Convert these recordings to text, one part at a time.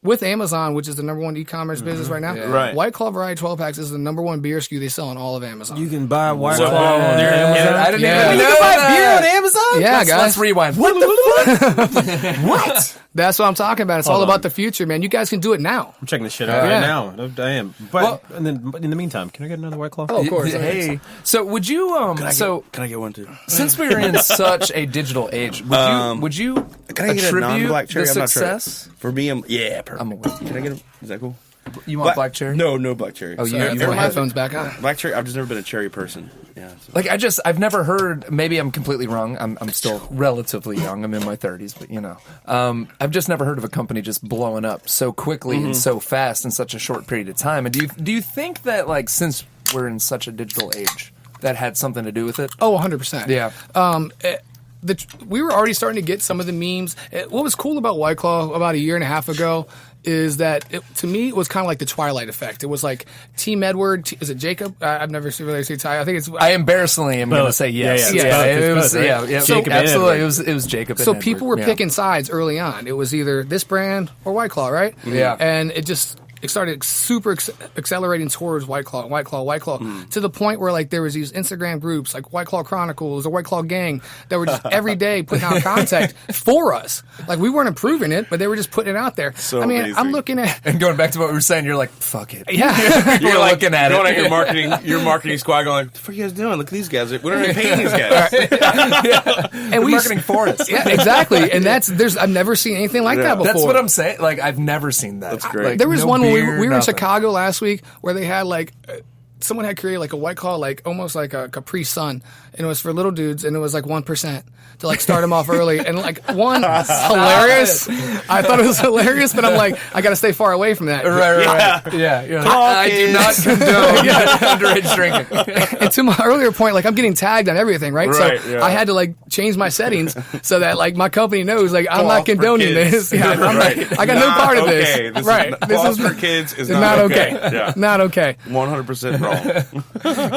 with Amazon, which is the number one e-commerce business right now, Right. White Claw Variety 12 packs is the number one beer SKU they sell on all of Amazon. You can buy White So, Claw on Amazon. I didn't even You know can buy that. beer on Amazon? Yeah, guys. Let's rewind. What the fuck? What? That's what I'm talking about. It's all about the future, man. You guys can do it now. I'm checking this shit out Yeah. right now. I am. But and then in the meantime, can I get another White Claw? Oh, of course. Hey, so would you? Can I get one too? Since we are in such a digital age, would you Can I get a attribute non-black cherry? the I'm not success? sure. For me, perfect. I'm aware. Can I get Is that cool? You want black cherry? No black cherry. Oh, You you put headphones back on. Black cherry. I've just never been a cherry person. Yeah. So. Like I've never heard. Maybe I'm completely wrong. I'm still relatively young. I'm in my 30s, but I've just never heard of a company just blowing up so quickly and so fast in such a short period of time. And do you think that like since we're in such a digital age, that had something to do with it? Oh, 100%. Yeah. We were already starting to get some of the memes. What was cool about White Claw about a year and a half ago is that, to me, it was kind of like the Twilight effect. It was like Team Edward. Is it Jacob? I've never really seen Ty. I think it's. I embarrassingly am going to say yes. Yeah, it was. right? Yeah, Jacob and absolutely. Edward. It was Jacob. So and people Edward. were picking sides early on. It was either this brand or White Claw, right? Yeah. And it started super accelerating towards White Claw, to the point where like there was these Instagram groups like White Claw Chronicles or White Claw Gang that were just every day putting out content for us. Like we weren't improving it, but they were just putting it out there. So I mean, amazing. I'm looking at And going back to what we were saying, you're like, fuck it. yeah. You're like looking at going it. at your marketing squad, going, "What the fuck are you guys doing? Look at these guys. We don't even pay these guys." And we marketing for us. Yeah, exactly. And I've never seen anything like that before. That's what I'm saying. Like I've never seen that. That's great. Like, There was no one when we beer, were in nothing. Chicago last week where they had like someone had created like a White Claw, like almost like a Capri Sun, and it was for little dudes, and it was like 1% to like start them off early, and like hilarious. I thought it was hilarious, but I'm like, I got to stay far away from that. Right. Yeah. You're like, I do not condone underage drinking. And to my earlier point, like I'm getting tagged on everything, right? Right, So yeah. I had to like change my settings so that like my company knows like I'm Call not for condoning kids. this. Yeah, I'm Right. not, I got no part of this. Okay. This right. Is, this is for kids. Is not okay. Yeah. Not okay. 100% wrong.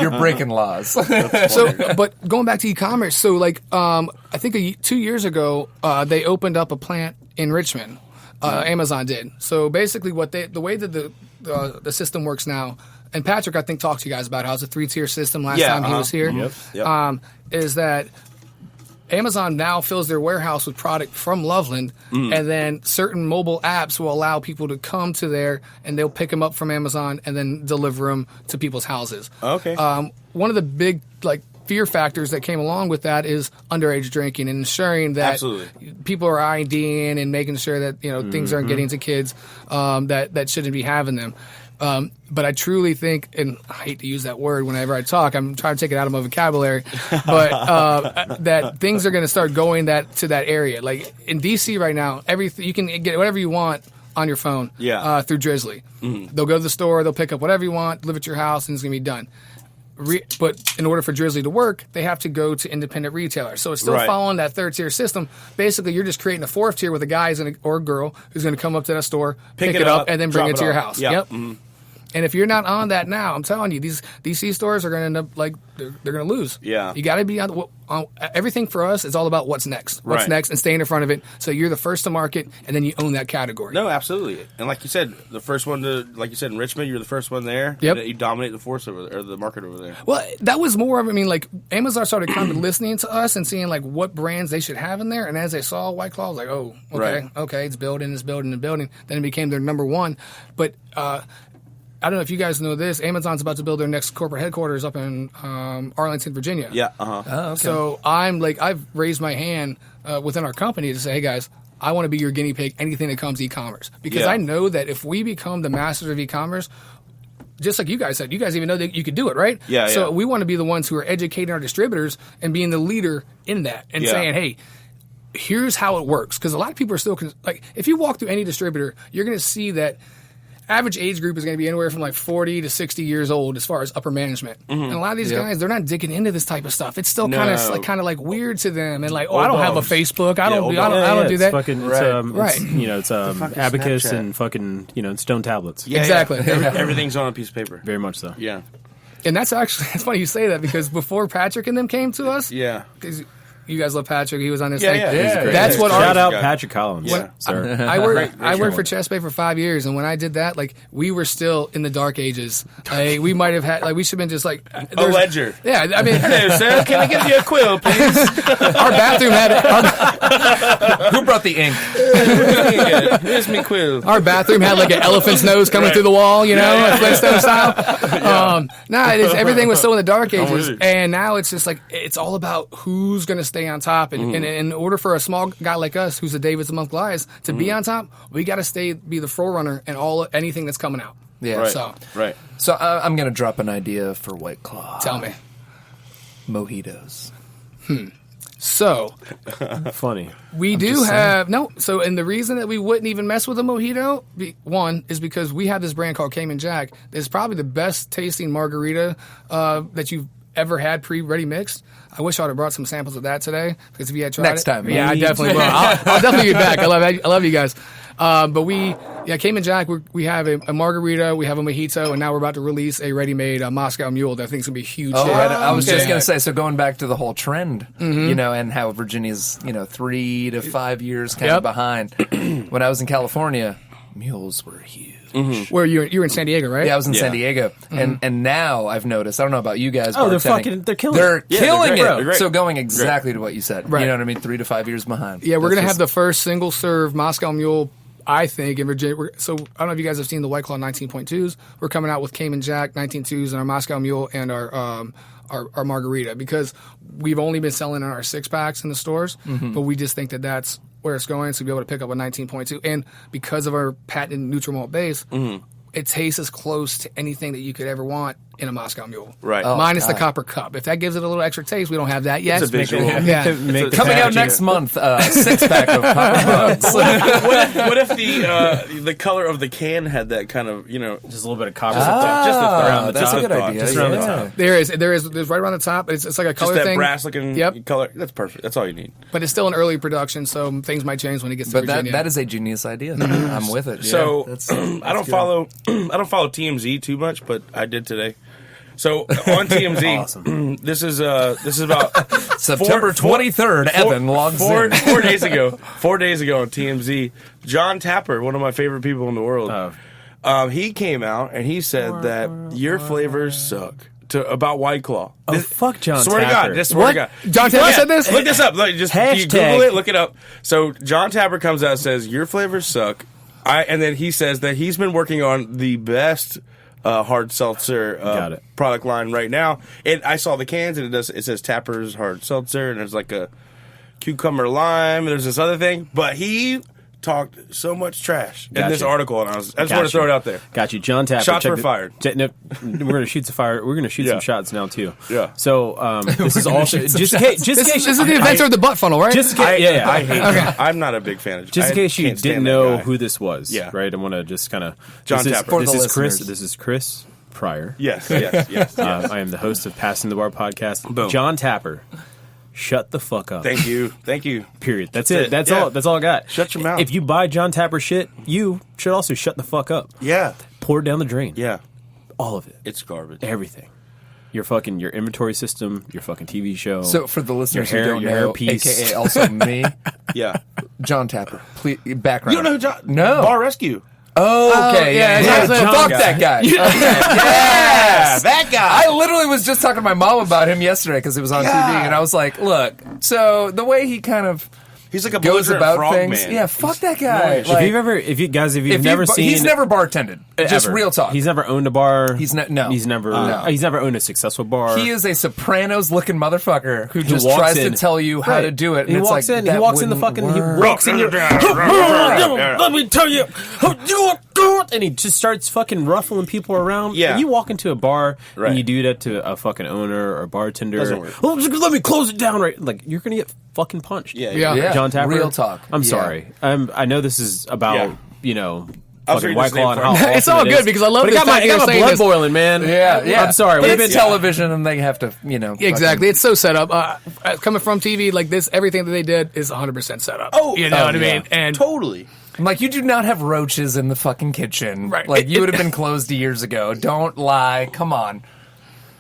You're breaking laws. So, but going back to e-commerce, so like, I think 2 years ago, they opened up a plant in Richmond. Amazon did. So basically, the way that the system works now, and Patrick, I think, talked to you guys about how it's a 3-tier system last time he was here. Yep. Is that Amazon now fills their warehouse with product from Loveland, and then certain mobile apps will allow people to come to there, and they'll pick them up from Amazon and then deliver them to people's houses. Okay. One of the big fear factors that came along with that is underage drinking and ensuring that people are IDing and making sure that things aren't getting to kids that shouldn't be having them. But I truly think, and I hate to use that word whenever I talk, I'm trying to take it out of my vocabulary, but that things are going to start going to that area. Like in DC right now, everything you can get whatever you want on your phone through Drizzly. They'll go to the store, they'll pick up whatever you want, deliver it to your house, and it's going to be done. But in order for Drizzly to work, they have to go to independent retailers. So it's still following that 3rd-tier system. Basically, you're just creating a 4th tier with a guy or a girl who's going to come up to that store, pick it up, and then bring it to your house. Yep. And if you're not on that now, I'm telling you, these DC stores are going to end up like they're going to lose. Yeah. You got to be on everything for us is all about what's next. What's next and staying in front of it. So you're the first to market and then you own that category. No, absolutely. And like you said, the first one like you said in Richmond, you're the first one there. Yep. You dominate the force over there, or the market over there. Well, that was more of, like Amazon started kind of listening to us and seeing like what brands they should have in there. And as they saw White Claw, I was like, okay, it's building. Then it became their number one. But, I don't know if you guys know this. Amazon's about to build their next corporate headquarters up in Arlington, Virginia. Yeah. Oh, okay. So I've raised my hand within our company to say, hey guys, I want to be your guinea pig. Anything that comes e-commerce, because I know that if we become the masters of e-commerce, just like you guys said, you guys even know that you could do it, right? Yeah. So we want to be the ones who are educating our distributors and being the leader in that and saying, hey, here's how it works. Because a lot of people are still if you walk through any distributor, you're going to see that average age group is going to be anywhere from like 40 to 60 years old as far as upper management. And a lot of these guys, they're not digging into this type of stuff. It's still kind of weird to them. And like, I don't have a Facebook. I don't do that. It's Abacus and fucking stone tablets. Yeah, exactly. Everything's on a piece of paper. Very much so. Yeah. And that's actually, it's funny you say that, because before Patrick and them came to us, you guys love Patrick. He was on this Yeah, thing. yeah. He's great. That's what Shout out guy. Patrick Collins, Yeah. sir. I worked Great for Chess Bay for 5 years, and when I did that, like we were still in the dark ages. Like, we might have had, like, we should have been just like A ledger. Yeah, I mean, Hey, sir, can I give you a quill, please? our bathroom had Who brought the ink? Here's me quill. our bathroom had like an elephant's nose coming through the wall, you know, like Flintstone style. Everything was still in the dark ages, with you. and now it's just like it's all about who's going to stay on top. And in order for a small guy like us, who's the Davis among Goliaths, to be on top, we got to be the forerunner in anything that's coming out. Yeah. Right. So Right. So I'm going to drop an idea for White Claw. tell me. Mojitos. So Funny. we do have no. So, and the reason that we wouldn't even mess with a mojito, one is because we have this brand called Cayman Jack. It's probably the best tasting margarita that you've ever had pre-ready mixed. I wish I would have brought some samples of that today because if you had tried Next it, time. yeah, I definitely will. I'll definitely be back. I love you guys. But Cayman Jack, we have a margarita, we have a mojito, and now we're about to release a ready-made Moscow Mule that I think is going to be a huge Oh, hit. right. I was okay. just going to say, so going back to the whole trend, you know, and how Virginia's, 3 to 5 years kind Yep. of behind. When I was in California, mules were huge. Where you're in San Diego, right? Yeah, I was in San Yeah. Diego, and now I've noticed. I don't know about you guys. Oh, they're bartending, they're killing They're it. Yeah, killing they're great. They're it. great. So going exactly to what you said. Right. You know what I mean? 3 to 5 years behind. Yeah, we're That's going to have just- the first single-serve Moscow Mule, I think, in Virginia. So I don't know if you guys have seen the White Claw 19.2s. We're coming out with Cayman Jack 19.2s and our Moscow Mule and our margarita because we've only been selling our 6-packs in the stores, but we just think that that's where it's going. So be able to pick up a 19.2. And because of our patented neutral malt base, it tastes as close to anything that you could ever want in a Moscow Mule. Right. Minus the God. copper cup. If that gives it a little extra taste, we don't have that yet. It's a visual. Yeah. Make the Coming out packaging. next month, 6-pack of Papa Bugs. What if the color of the can had that kind of, Just a little bit of copper. just around the that's top. a good idea. Just around the yeah. top. There's right around the top. It's like a color that thing. brass looking Yep. color. That's perfect. That's all you need. But it's still in early production, so things might change when it gets to But Virginia. that is a genius idea. I'm with it. Yeah, So that's I don't good. follow TMZ too much, but I did today. So on TMZ, Awesome. this is about September 23rd. Evan logs in. 4 days ago. 4 days ago on TMZ, John Tapper, one of my favorite people in the world, he came out and he said that your flavors suck. About White Claw. Oh, fuck John Swear Tapper. to God. Just swear to God. John Tapper said this? Look this up. Look, just you Hashtag. Google it. Look it up. So John Tapper comes out and says, your flavors suck. And then he says that he's been working on the best hard seltzer Got it. product line right now. And I saw the cans and it says Tapper's hard seltzer and there's like a cucumber lime and there's this other thing. But he talked so much trash in this Gotcha. article and I just want to throw it out there. Got you, John Tapper. Shots check were the- fired. No, we're gonna shoot some fire. We're gonna shoot Yeah. some shots now too. Yeah. So this is also shoot some just in shots. case. Just in this case. is the adventure of the butt funnel, right? Just in case. Yeah. I hate I'm not a big fan of Just in case you can't stand didn't that know guy. who this was, Yeah. right? I want to just kind of John this Tapper. For Is, the this is Chris. listeners. This is Chris Pryor. Yes. I am the host of Passing the Bar podcast. Boom. John Tapper, shut the fuck up. Thank you. Period. That's That's it. it. That's Yeah. all. That's all I got. Shut your mouth. If you buy John Tapper shit, you should also shut the fuck up. Yeah. Pour it down the drain. Yeah. All of it. It's garbage. Everything. Your inventory system, your fucking TV show. So for the listeners Your hair- who don't your know, hairpiece. aka also me, Yeah. John Tapper, please, background. You don't know who John? No. Bar Rescue. Oh, okay, yeah, yeah. exactly. Fuck John that guy. Okay, yes! that guy. I literally was just talking to my mom about him yesterday because it was on TV, and I was like, "Look, so the way he kind of He's like a goes belligerent about frog things, man. yeah, fuck that guy." noise. Like, if you've never seen, he's never bartended. Just ever. real talk. He's never owned a bar. He's never owned a successful bar. He is a Sopranos looking motherfucker who just walks tries in. to tell you how Right. to do it. And He it's walks like, in. He that walks in the wouldn't fucking. He work. walks in your. Let me tell you, and he just starts fucking ruffling people around. Yeah. And you walk into a bar Right. and you do that to a fucking owner or a bartender. Doesn't work. Oh, just let me close it down. Right, like you're gonna get fucking punched. Yeah. Yeah. Yeah, John Tapper. real talk. I'm Yeah. sorry. I know this is about Yeah. I was fucking reading White his Claw and name how for it. It's awesome all it good is. because I love But the it got fact my they're saying blood this. boiling, man. Yeah. I'm sorry. But We've it's been- television, and they have to, Exactly. It's so set up. Coming from TV, like this, everything that they did is 100% set up. Oh, you know oh, what I yeah. mean? And Totally. I'm like, you do not have roaches in the fucking kitchen. Right. Like, you would have been closed years ago. Don't lie. Come on.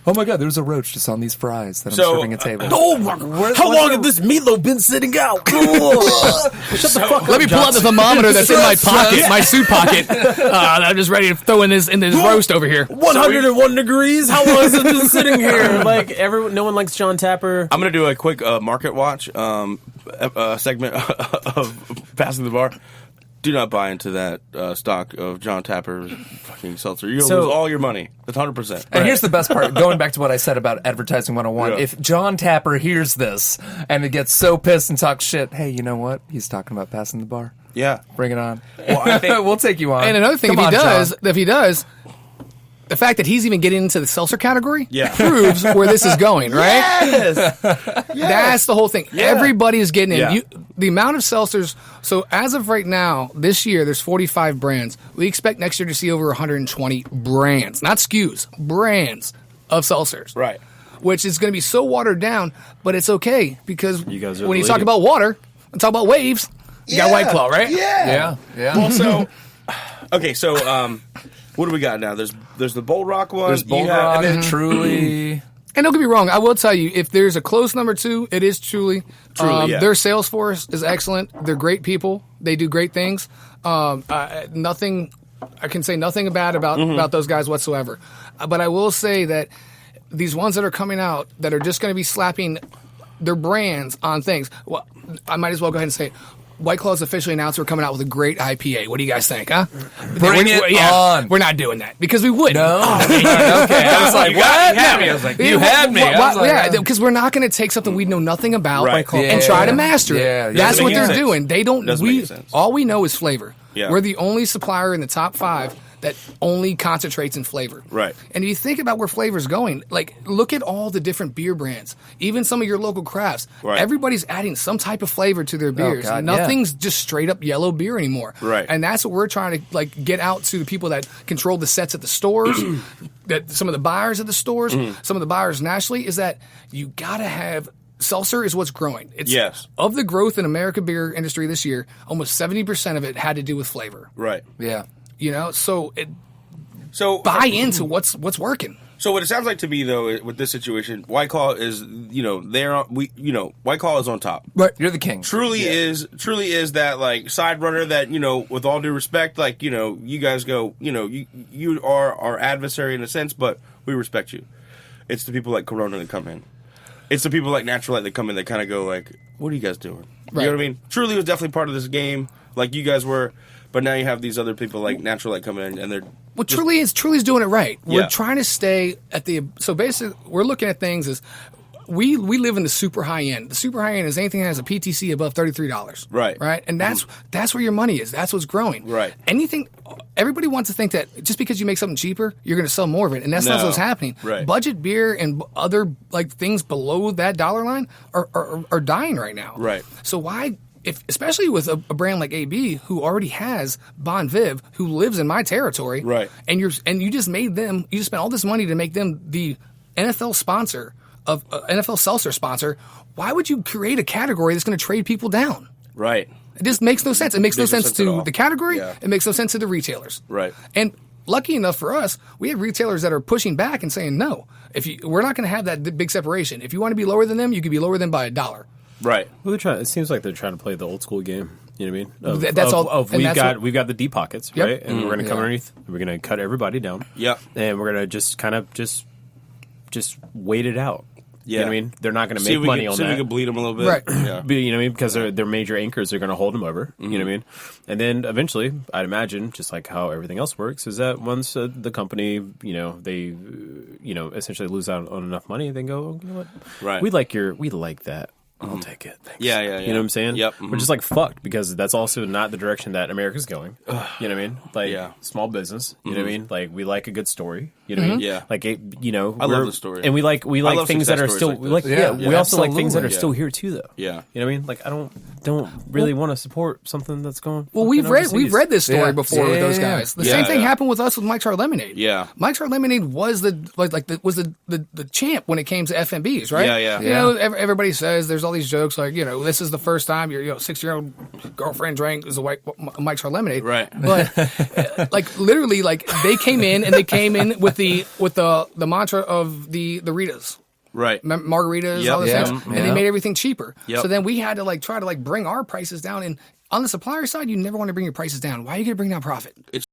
Oh my God, there's a roach just on these fries that I'm serving a table. How long has this meatloaf been sitting out? Shut the fuck up. Let me pull out the thermometer that's in my pocket, my suit pocket. I'm just ready to throw in this roast over here. 101 degrees. How long has it been sitting here? Like no one likes John Tapper. I'm gonna do a quick market watch segment of Passing the Bar. Do not buy into that stock of John Tapper's fucking seltzer. You'll lose all your money. That's 100%. And here's the best part, going back to what I said about Advertising 101. Yeah. If John Tapper hears this and he gets so pissed and talks shit, hey, you know what? He's talking about Passing the Bar. Yeah. Bring it on. Well, I think, We'll take you on. And another thing, Come on, if he does, the fact that he's even getting into the seltzer category proves where this is going, right? Yes. That's the whole thing. Yeah. Everybody is getting in. Yeah. The amount of seltzers. So as of right now, this year, there's 45 brands. We expect next year to see over 120 brands, not SKUs, brands of seltzers. Right. Which is going to be so watered down, but it's okay because You guys are when you the talk leading. about water and talk about waves, you got White Claw, right? Yeah. Yeah. Well, so okay, so what do we got now? There's the Bold Rock one. There's Bold Rock, Truly. And don't get me wrong, I will tell you, if there's a close number 2, it is Truly. Yeah. Their sales force is excellent. They're great people. They do great things. I can say nothing bad about those guys whatsoever. But I will say that these ones that are coming out that are just going to be slapping their brands on things, well, I might as well go ahead and say it. White Claw's officially announced we're coming out with a great IPA. What do you guys think, huh? Bring it on. We're not doing that because we wouldn't. No. Okay. I was like, what? You had me. I was like, You had me. I was like, Yeah, because we're not going to take something we know nothing about Right. and try to master it. Yeah. That's Doesn't what make they're sense. doing. They don't. Doesn't make sense. All we know is flavor. Yeah. We're the only supplier in the top 5 that only concentrates in flavor. Right. And if you think about where flavor's going, like look at all the different beer brands, even some of your local crafts. Right. Everybody's adding some type of flavor to their beers. God, Nothing's just straight up yellow beer anymore. Right. And that's what we're trying to like get out to the people that control the sets at the stores, that some of the buyers at the stores, some of the buyers nationally, is that you gotta have seltzer is what's growing. It's Yes. Of the growth in American beer industry this year, almost 70% of it had to do with flavor. right. Yeah. You know, so So buy into what's working. So what it sounds like to me though with this situation, White Claw is White Claw is on top. Right. You're the king. Truly is that like side runner that with all due respect, like you guys go, you are our adversary in a sense, but we respect you. It's the people like Corona that come in. It's the people like Natural Light that come in that kind of go like, what are you guys doing? You know what I mean? Truly was definitely part of this game, like you guys were, but now you have these other people like Natural Light coming in and they're Well, Truly's doing it right. We're Yeah. trying to stay at the so basically we're looking at things as we live in the super high end. The super high end is anything that has a PTC above $33. Right. Right. And that's where your money is. That's what's growing. Right. Everybody wants to think that just because you make something cheaper, you're going to sell more of it, and that's not No. what's happening. Right. Budget beer and other like things below that dollar line are dying right now. Right. So why? Especially with a brand like AB, who already has Bon Viv, who lives in my territory, Right. And you just spent all this money to make them the NFL sponsor of NFL seltzer sponsor. Why would you create a category that's going to trade people down? right. It just makes no sense. It makes no sense at to all. the category. Yeah. It makes no sense to the retailers. Right. And lucky enough for us, we have retailers that are pushing back and saying no. We're not going to have that big separation. If you want to be lower than them, you could be lower than by $1. Right. Well, it seems like they're trying to play the old school game. You know what I mean? That's all- and We've got the deep pockets, Yep. right? And we're going to come underneath. And we're going to cut everybody down. Yep. And we're going to just kind of just wait it out. You know what I mean? They're not going to make money on See if we that. can bleed them a little bit. Right. Yeah. But, you know what I mean? Because their major anchors are going to hold them over. You know what I mean? And then eventually, I'd imagine, just like how everything else works, is that once the company, they, essentially lose out on enough money, they go, oh, you know what? Right. We like that. I'll take it. Thanks. Yeah. You know what I'm saying? Yep. We're just like fucked because that's also not the direction that America's going. You know what I mean? Like Yeah. small business. You know what I mean? Like we like a good story. You know what I mean? Yeah. Like I love we're- the story. and we like love things that are success still stories we like. like Yeah, this. we also like things that are absolutely. still here too, though. Yeah. You know what I mean? Like I don't don't really want to support something that's going. Well, we've read this story Yeah. before with those Yeah. guys. The same thing yeah. happened with us with Mike's Hard Lemonade. Yeah. Mike's Hard Lemonade was the champ when it came to FMBs, right? Yeah. You know, everybody says there's all these jokes like, you know, this is the first time your 6-year-old girlfriend drank is a Mike's Hard Lemonade, Right. But like literally, like they came in with the mantra of the Ritas. Right. Margaritas, Yep. all those Yeah. things, and Yeah. they made everything cheaper. Yep. So then we had to try to bring our prices down. And on the supplier side, you never want to bring your prices down. Why are you going to bring down profit? It's